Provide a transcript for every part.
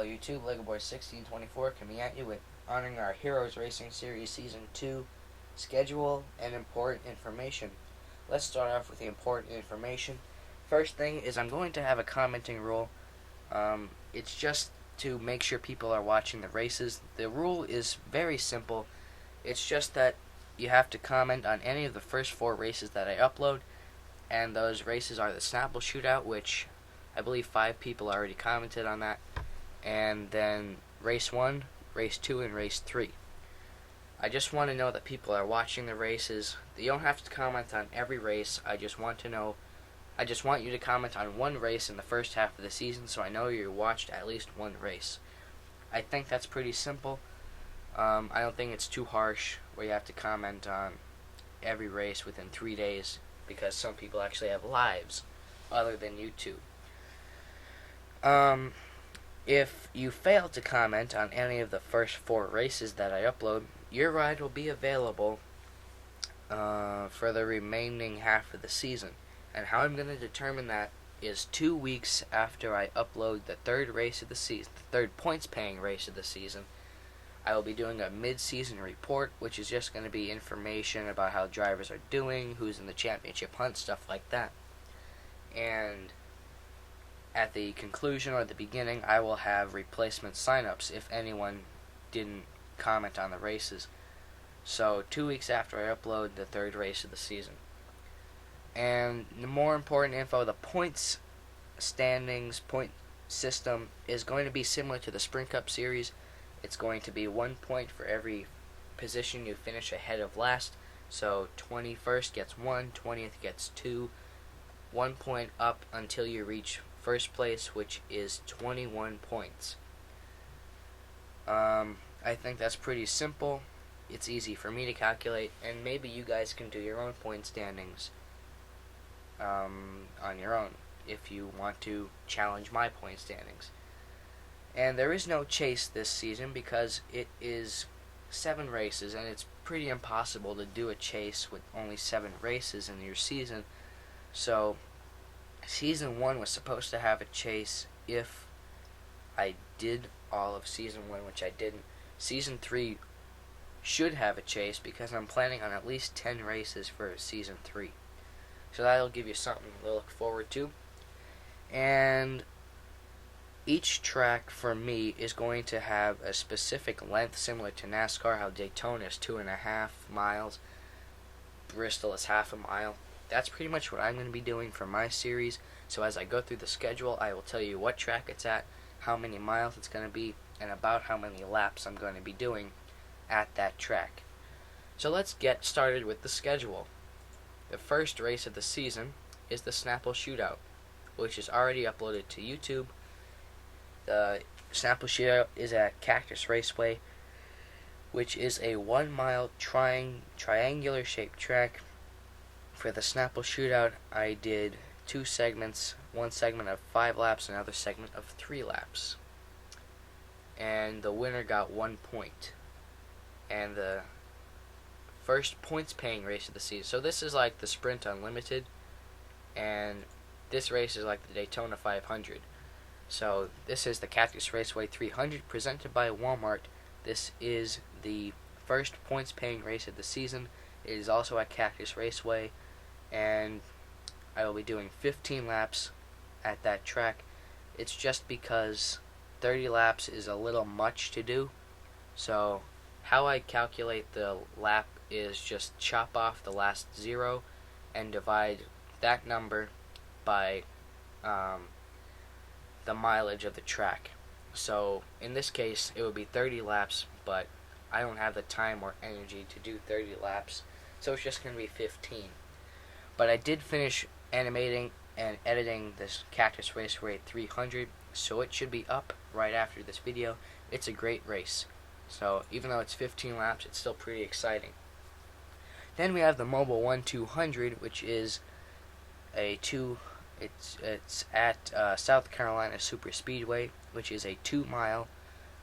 Hello YouTube, LegoBoy1624 coming at you with honoring our Heroes Racing Series Season 2 schedule and important information. Let's start off with the important information. First thing is I'm going to have a commenting rule. It's just to make sure people are watching the races. The rule is very simple. It's just that you have to comment on any of the first 4 races that I upload, and those races are the Snapple Shootout, which I believe 5 people already commented on that, and then race 1, race 2, and race 3. I just want to know that people are watching the races. You don't have to comment on every race. I just want you to comment on one race in the first half of the season so I know you watched at least one race. I think that's pretty simple. I don't think it's too harsh where you have to comment on every race within 3 days, because some people actually have lives other than YouTube. If you fail to comment on any of the first 4 races that I upload, your ride will be available for the remaining half of the season. And how I'm going to determine that is 2 weeks after I upload the 3rd race of the season, the 3rd points-paying race of the season. I will be doing a mid-season report, which is just going to be information about how drivers are doing, who's in the championship hunt, stuff like that. And at the conclusion or the beginning, I will have replacement signups if anyone didn't comment on the races. So 2 weeks after I upload the 3rd race of the season. And the more important info, the points standings, point system is going to be similar to the Sprint Cup series. It's going to be 1 point for every position you finish ahead of last. So 21st gets 1, 20th gets 2, 1 point up until you reach first place, which is 21 points. I think that's pretty simple. It's easy for me to calculate, and maybe you guys can do your own point standings on your own if you want to challenge my point standings. And there is no chase this season because it is 7 races, and it's pretty impossible to do a chase with only 7 races in your season. So Season 1 was supposed to have a chase if I did all of Season 1, which I didn't. Season 3 should have a chase because I'm planning on at least 10 races for Season 3. So that'll give you something to look forward to. And each track for me is going to have a specific length, similar to NASCAR, how Daytona is 2.5 miles, Bristol is half a mile. That's pretty much what I'm going to be doing for my series. So as I go through the schedule, I will tell you what track it's at, how many miles it's going to be, and about how many laps I'm going to be doing at that track. So let's get started with the schedule. The first race of the season is the Snapple Shootout, which is already uploaded to YouTube. The Snapple Shootout is at Cactus Raceway, which is a 1 mile triangular shaped track. For the Snapple Shootout, I did 2 segments, one segment of 5 laps, another segment of 3 laps. And the winner got 1 point. And the first points-paying race of the season. So this is like the Sprint Unlimited, and this race is like the Daytona 500. So this is the Cactus Raceway 300 presented by Walmart. This is the first points-paying race of the season. It is also at Cactus Raceway, and I will be doing 15 laps at that track. It's just because 30 laps is a little much to do. So how I calculate the lap is just chop off the last 0 and divide that number by the mileage of the track. So in this case it would be 30 laps, but I don't have the time or energy to do 30 laps, so it's just going to be 15. But I did finish animating and editing this Cactus Raceway 300, so it should be up right after this video. It's a great race. So even though it's 15 laps, it's still pretty exciting. Then we have the Mobile 1 200, which is it's at South Carolina Super Speedway, which is a 2 mile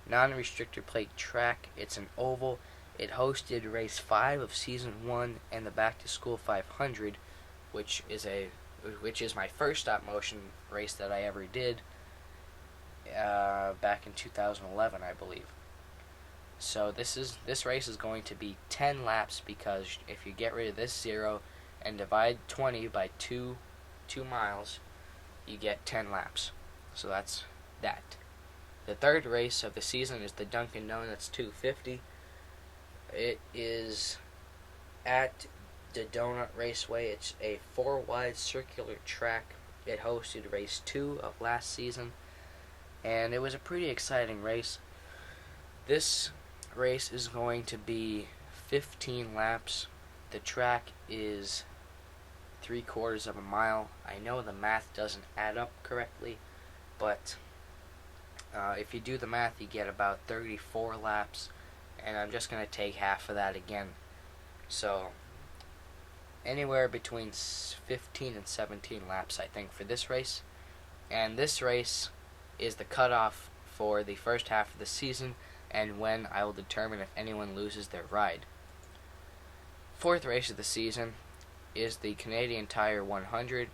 non-restrictor plate track. It's an oval. It hosted race 5 of season 1 and the Back to School 500, which is my first stop motion race that I ever did. back in 2011, I believe. So this race is going to be 10 laps, because if you get rid of this 0 and divide 20 by 2 miles, you get 10 laps. So that's that. The third race of the season is the Dunkin' Donuts 250. It is at the Donut Raceway. It's a 4-wide circular track. It hosted race 2 of last season, and it was a pretty exciting race. This race is going to be 15 laps. The track is 3/4 of a mile. I know the math doesn't add up correctly, but if you do the math, you get about 34 laps, and I'm just going to take half of that again. So anywhere between 15 and 17 laps, I think, for this race. And this race is the cutoff for the first half of the season, and when I will determine if anyone loses their ride. Fourth race of the season is the Canadian Tire 100.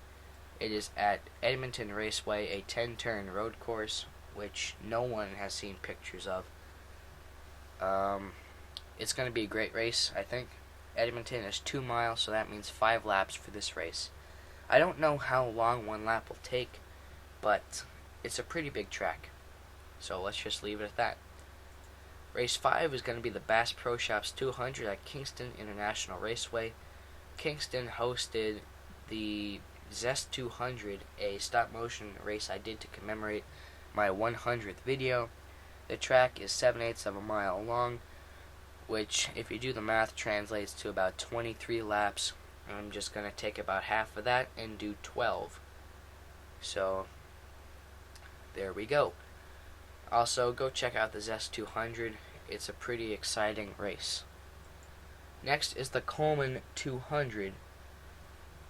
It is at Edmonton Raceway, a 10-turn road course, which no one has seen pictures of. It's going to be a great race, I think. Edmonton is 2 miles, so that means 5 laps for this race. I don't know how long 1 lap will take, but it's a pretty big track. So let's just leave it at that. Race 5 is going to be the Bass Pro Shops 200 at Kingston International Raceway. Kingston hosted the Zest 200, a stop-motion race I did to commemorate my 100th video. The track is 7/8 of a mile long, which, if you do the math, translates to about 23 laps. I'm just going to take about half of that and do 12. So, there we go. Also, go check out the Zest 200. It's a pretty exciting race. Next is the Coleman 200,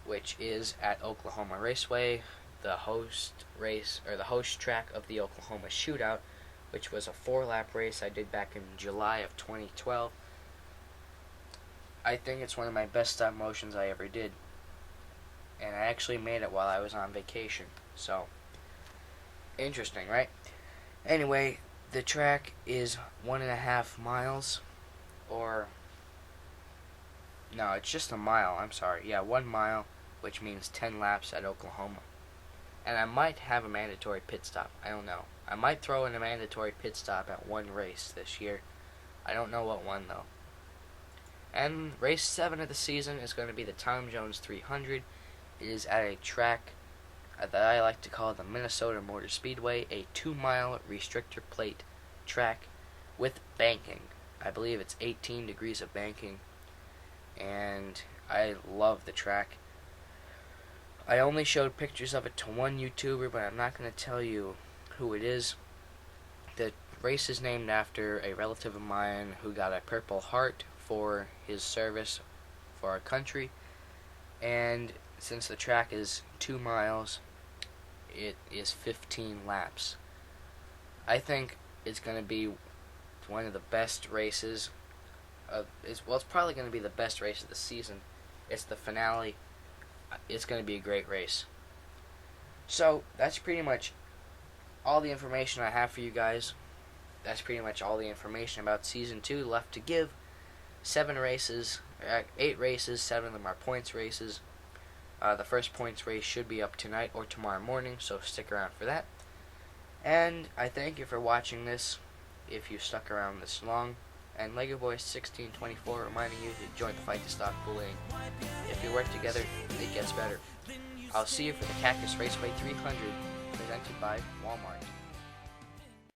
which is at Oklahoma Raceway, the host race, or the host track of the Oklahoma Shootout, which was a 4-lap race I did back in July of 2012. I think it's one of my best stop motions I ever did, and I actually made it while I was on vacation. So, interesting, right? Anyway, the track is 1.5 miles, or no, it's just a mile. I'm sorry. Yeah, 1 mile, which means 10 laps at Oklahoma. And I might have a mandatory pit stop. I don't know. I might throw in a mandatory pit stop at one race this year. I don't know what one, though. And race 7 of the season is going to be the Tom Jones 300. It is at a track that I like to call the Minnesota Motor Speedway, a 2-mile restrictor plate track with banking. I believe it's 18 degrees of banking, and I love the track. I only showed pictures of it to one YouTuber, but I'm not going to tell you who it is. The race is named after a relative of mine who got a Purple Heart for his service for our country, and since the track is 2 miles, it is 15 laps. I think it's going to be one of the best races it's probably going to be the best race of the season. It's the finale. It's going to be a great race. So, that's pretty much all the information I have for you guys. That's pretty much all the information about Season 2 left to give. 8 races, 7 of them are points races. The first points race should be up tonight or tomorrow morning, so stick around for that. And I thank you for watching this, if you stuck around this long. And Lego Boys 1624 reminding you to join the fight to stop bullying. If you work together, it gets better. I'll see you for the Cactus Raceway 300, presented by Walmart.